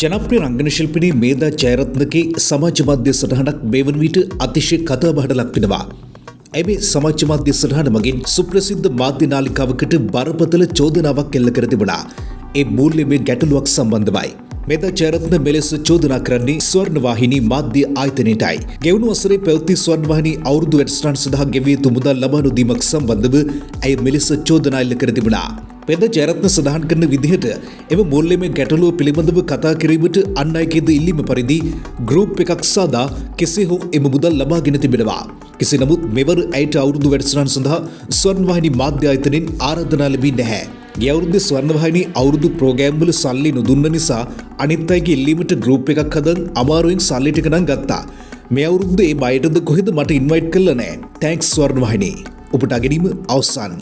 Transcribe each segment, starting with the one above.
ජනප්‍රිය රංගන ශිල්පිනී මේධා ජයරත්නගේ සමාජ මාධ්‍ය සටහනක් මේ වන විට අතිශය කතාබහට ලක් වෙනවා. ඇය මේ සමාජ මාධ්‍ය සටහන මගින් සුප්‍රසිද්ධ මාධ්‍ය නාලිකාවකට බරපතල චෝදනාවක් එල්ල කර තිබුණා. ඒ මූල්‍යමය ගැටලුවක් සම්බන්ධවයි. මේධා ජයරත්න මෙලෙස චෝදනා කරන්නේ ස්වර්ණවාහිනී මාධ්‍ය ආයතනයටයි. ගෙවුණු වසරේ පැවති ස්වර්ණවාහිනී අවුරුදු වැඩසටහන සඳහා ගෙවිය යුතු මුදල් ලබා නොදීමක් සම්බන්ධව ඇය මෙලෙස චෝදනා එල්ල කර තිබුණා. මේධා ජයරත්න සඳහන් කරන විදිහට එම මූල්‍යමය ගැටලුව පිළිබඳව කතා කිරීමට අන් අයගේද ඉල්ලීම පරිදි ගෲප් එකක් සාදා කෙසේ හෝ එම මුදල් ලබාගෙන තිබෙනවා. කෙසේ නමුත් මෙවර ඇයට අවුරුදු වැඩසටහන සඳහා ස්වර්ණවාහිනී මාධ්‍ය ආයතනයෙන් ආරාධනා ලැබී නැහැ. ගිය අවුරුද්දේ ස්වර්ණවාහිනී අවුරුදු ප්‍රෝග්‍රෑම් වල සල්ලි නොදුන්න නිසා අනිත් අයගේ ඉල්ලීමට ගෲප් එකක් හදන් අමාරුවෙන් සල්ලි ටික නම් ගත්තා. මේ අවුරුද්දේ ඒ බයටද කොහෙද මට ඉන්වයිට් කළා නෑ. තෑන්ක්ස් ස්වර්ණවාහිනී. ඔබට අගැනීම අවසන්.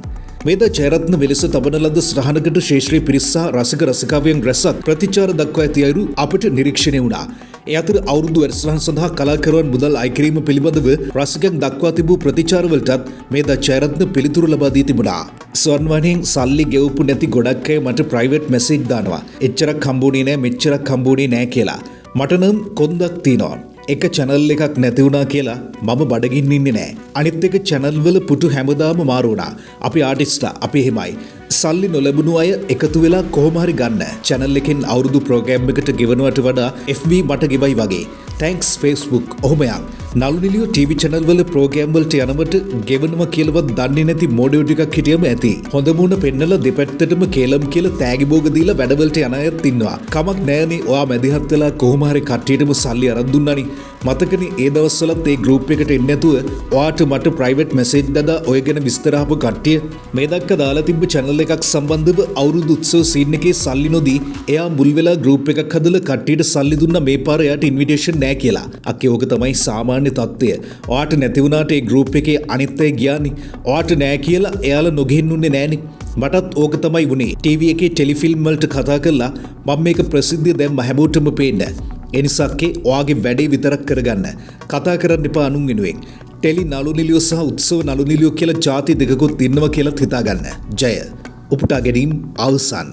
මේධා ජයරත්න මෙලෙස තබන ලද සටහනකට ශේෂ්ත්‍රීය පිරිස සහ රසික රසිකාවියන් රැසක් ප්‍රතිචාර දක්වා ඇති අයුරු අපට නිරීක්ෂණය වුණා. ඒ අතර අවුරුදු වැඩසටහන සඳහා කලාකරුවන් මුදල් අය කිරීම පිළිබඳව රසිකයන් දක්වා තිබූ ප්‍රතිචාරවලටත් මේධා ජයරත්න පිළිතුරු ලබා දී තිබුණා. ස්වර්ණවාහිනියෙන් සල්ලි ගෙවපු නැති ගොඩක් අය මට ප්‍රයිවට් මැසේජ් දානවා. එච්චරක් හම්බුනේ නෑ මෙච්චරක් හම්බුනේ නෑ කියලා. මට නම් කොන්දක් තියනවා. එක චැනල් එකක් නැති වුණා කියලා මම බඩගින්න ඉන්නේ නෑ. අනිත් එක චැනල් වල පුටු හැමදාම මාරු වුණා. අපි ආටිස්ට්ලා අපි එහෙමයි. සල්ලි නොලැබුණු අය එකතු වෙලා කොහොම හරි ගන්න. channel එකෙන් අවුරුදු ප්‍රෝග්‍රෑම් එකට ගෙවනවට වඩා FB මට ගෙවයි වගේ. thanks Facebook. ඔහොම යන්. නළු නිලියෝ TV channel වල ප්‍රෝග්‍රෑම් වලට යනවට ගෙවනවා කියලාවත් දන්නේ නැති මොඩියෝ ටිකක් හිටියම ඇති. හොඳ මුණ පෙන්නලා දෙපැත්තටම කේලම් කියලා තෑගි බෝග දීලා වැඩවලට යන අයත් ඉන්නවා. කමක් නෑනේ. ඔයා මැදිහත් වෙලා කොහොම හරි කට්ටියටම සල්ලි අරන් දුන්නානේ. මතකනේ ඒ දවස්වලත් ඒ ගෲප් එකට එන්නේ නැතුව ඔයාට මට ප්‍රයිවට් මැසේජ් දාලා ඔය ගැන විස්තර අහපු කට්ටිය මේ දක්ක දාලා තිබ්බ channel එකක් සම්බන්ධව අවුරුදු උත්සව සීන් එකේ සල්ලි නොදී එයා මුල් වෙලා ගෲප් එකක් හදලා කට්ටියට සල්ලි දුන්නා මේ පාර එයාට ඉන්විටේෂන් නෑ කියලා. අක්කේ ඕක තමයි සාමාන්‍ය තත්ත්වය. ඔයාට නැති වුණාට ඒ ගෲප් එකේ අනිත් අය ගියානේ. ඔයාට නෑ කියලා එයාලා නොගෙන්නුන්නේ නෑනේ. මටත් ඕක තමයි වුණේ. TV එකේ ටෙලිෆිල්ම් වලට කතා කළා මම මේක ප්‍රසිද්ධිය දැම්ම හැමෝටම පේන්න. ඒ නිසාකේ ඔයාගේ වැඩේ විතරක් කරගන්න. කතා කරන්න එපා අනුන් වෙනුවෙන්. ටෙලි නළු නිලියෝ සහ උත්සව නළු නිලියෝ කියලා ಜಾති දෙකකුත් ඉන්නවා කියලාත් හිතාගන්න. ජය. උපුටා ගැනීම අවසන්.